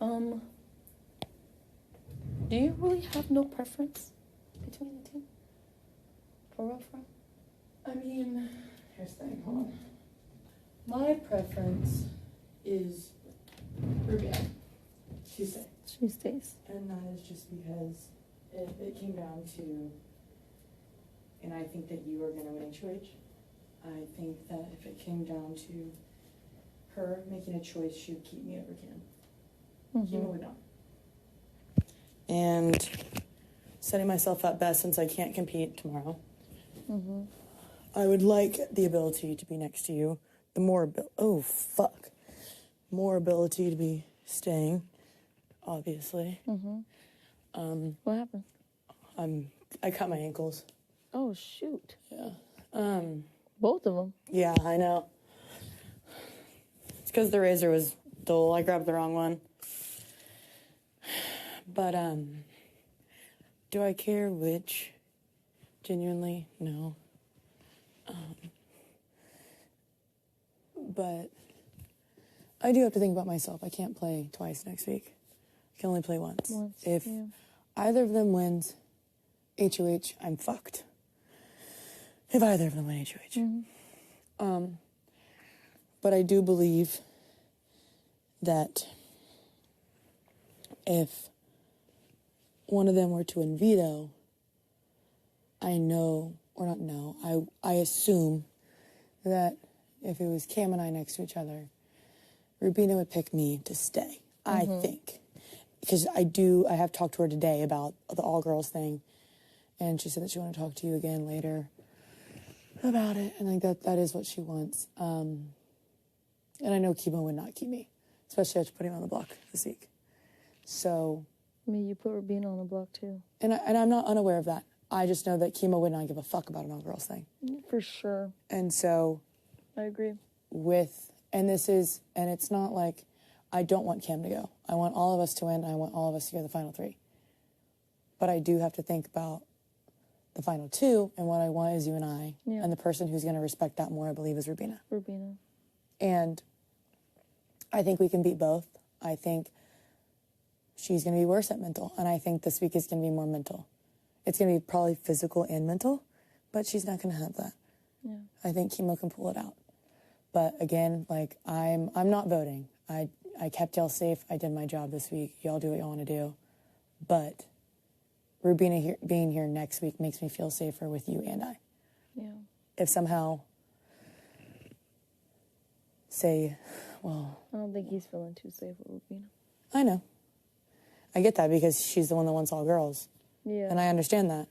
Do you really have no preference between the two? For real, for real? I mean, here's the thing, hold on. My preference is Ruby. She stays. She stays. And that is just because if it came down to, and I think that you are going to win HoH, I think that if it came down to her making a choice, she would keep me over Cam. Kima would not. And setting myself up best since I can't compete tomorrow, I would like the ability to be next to you. The more more ability to be staying, obviously. What happened? I cut my ankles. Oh, shoot. Yeah. Both of them? Yeah, I know. It's because the razor was dull. I grabbed the wrong one. But, do I care which? Genuinely, no. But I do have to think about myself. I can't play twice next week. I can only play once. If either of them wins HoH, I'm fucked. If either of them win HoH. But I do believe that if one of them were to win veto, I know, or not know, I assume that if it was Cam and I next to each other, Rubina would pick me to stay, I think. Because I have talked to her today about the all-girls thing, and she said that she wanted to talk to you again later about it, and like that is what she wants. And I know Kimo would not keep me, especially after putting him on the block this week. So... I mean, you put Rubina on the block, too. And I'm not unaware of that. I just know that Kimo would not give a fuck about an all-girls thing. For sure. And so... I agree. And it's not like I don't want Cam to go. I want all of us to win. I want all of us to go to the final three. But I do have to think about the final two, and what I want is you and I. Yeah. And the person who's going to respect that more, I believe, is Rubina. And I think we can beat both. I think she's going to be worse at mental, and I think this week is going to be more mental. It's going to be probably physical and mental, but she's not going to have that. Yeah. I think Kimo can pull it out. But again, like, I'm not voting. I kept y'all safe. I did my job this week. Y'all do what y'all want to do. But Rubina being here next week makes me feel safer with you and I. Yeah. If somehow, say, well... I don't think he's feeling too safe with Rubina. I know. I get that because she's the one that wants all girls. Yeah. And I understand that.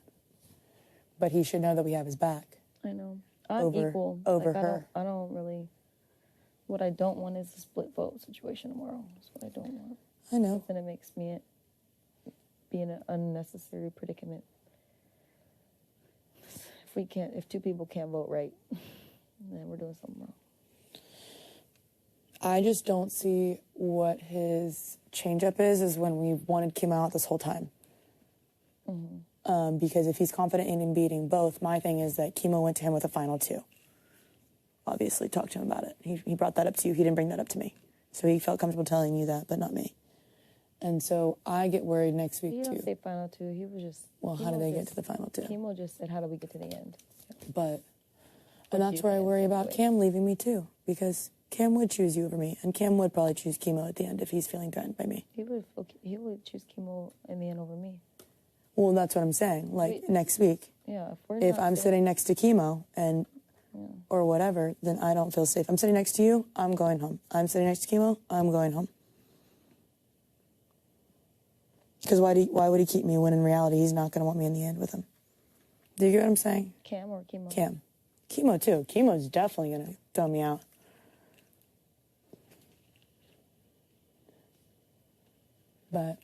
But he should know that we have his back. I know. I'm equal. Over her. I don't really... What I don't want is a split vote situation tomorrow. That's what I don't want. I know. Then it makes me be in an unnecessary predicament. If two people can't vote right, then we're doing something wrong. I just don't see what his change-up is when we wanted Kim out this whole time. Because if he's confident in beating both, my thing is that Kimo went to him with a final two. Obviously, talked to him about it. He brought that up to you. He didn't bring that up to me. So he felt comfortable telling you that, but not me. And so I get worried next week, too. He didn't say final two. He was just... Well, how did they get to the final two? Kimo just said, how do we get to the end? But... And that's where I worry about Cam leaving me, too. Because Cam would choose you over me. And Cam would probably choose Kimo at the end if he's feeling threatened by me. He would choose Kimo in the end over me. Well, that's what I'm saying. Like, next week. Yeah. If I'm sitting next to Kimo and... Yeah. Or whatever, then I don't feel safe. I'm sitting next to you, I'm going home. I'm sitting next to Kimo, I'm going home. Because why would he keep me when in reality he's not going to want me in the end with him? Do you get what I'm saying? Cam or Kimo? Cam. Kimo, too. Kimo's definitely going to throw me out. But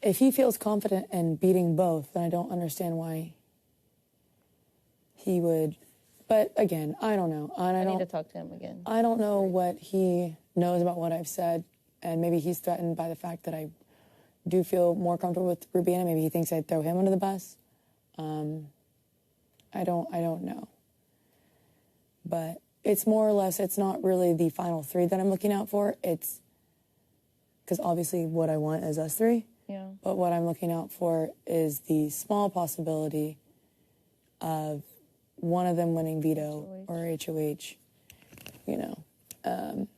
if he feels confident in beating both, then I don't understand why he would, but again, I don't know. And I need to talk to him again. I don't know what he knows about what I've said, and maybe he's threatened by the fact that I do feel more comfortable with Rubina. Maybe he thinks I'd throw him under the bus. I don't know. But it's more or less, it's not really the final three that I'm looking out for. It's because obviously what I want is us three. Yeah. But what I'm looking out for is the small possibility of one of them winning veto or HoH. You know,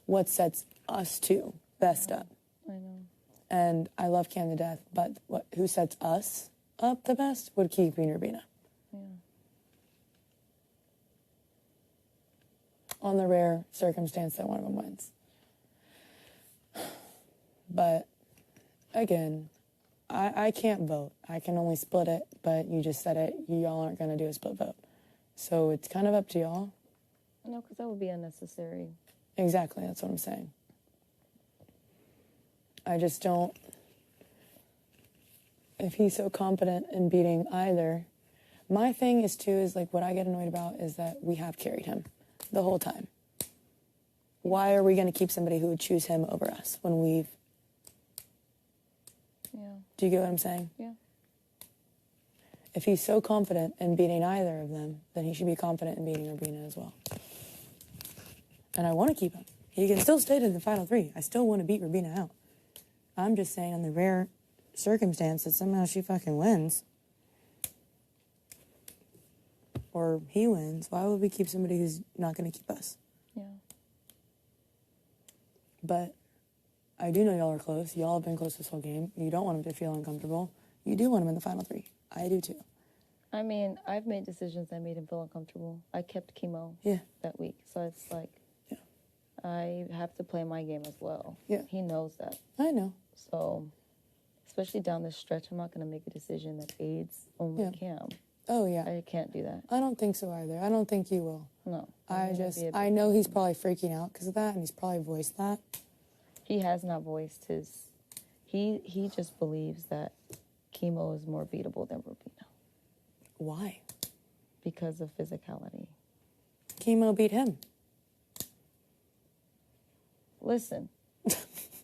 what sets us two best up. I know. And I love Cam to death, but who sets us up the best would keep being Rubina. Yeah. On the rare circumstance that one of them wins. But, again, I can't vote. I can only split it, but you just said it. Y'all aren't going to do a split vote. So it's kind of up to y'all. No, because that would be unnecessary. Exactly, that's what I'm saying. I just don't... If he's so confident in beating either... My thing is, too, is, like, what I get annoyed about is that we have carried him the whole time. Why are we going to keep somebody who would choose him over us when we've... Yeah. Do you get what I'm saying? Yeah. If he's so confident in beating either of them, then he should be confident in beating Rubina as well. And I want to keep him. He can still stay to the final three. I still want to beat Rubina out. I'm just saying, on the rare circumstance that somehow she fucking wins, or he wins, why would we keep somebody who's not going to keep us? Yeah. But I do know y'all are close. Y'all have been close this whole game. You don't want him to feel uncomfortable. You do want him in the final three. I do too. I mean, I've made decisions that made him feel uncomfortable. I kept chemo that week. So it's like, I have to play my game as well. Yeah. He knows that. I know. So, especially down this stretch, I'm not going to make a decision that aids only Cam. Oh, yeah. I can't do that. I don't think so either. I don't think you will. No. I know he's probably freaking out because of that, and he's probably voiced that. He has not voiced his... He just believes that chemo is more beatable than Rubina. Why? Because of physicality. Chemo beat him. Listen,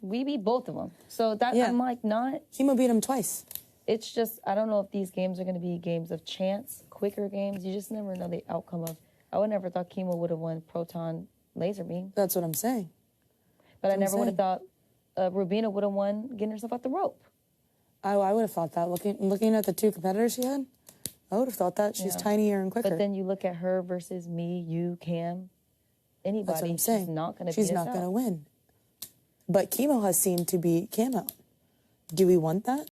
we beat both of them. So that I'm like, not... Chemo beat him twice. It's just, I don't know if these games are going to be games of chance, quicker games. You just never know the outcome of... I would never thought chemo would have won Proton Laser Beam. That's what I'm saying. But I never would have thought Rubina would have won getting herself out the rope. I would have thought that. Looking at the two competitors she had, I would have thought that. She's tinier and quicker. But then you look at her versus me, you, Cam, anybody. That's what I'm saying. She's not going to She's not going to win. But chemo has seemed to beat Cam out. Do we want that?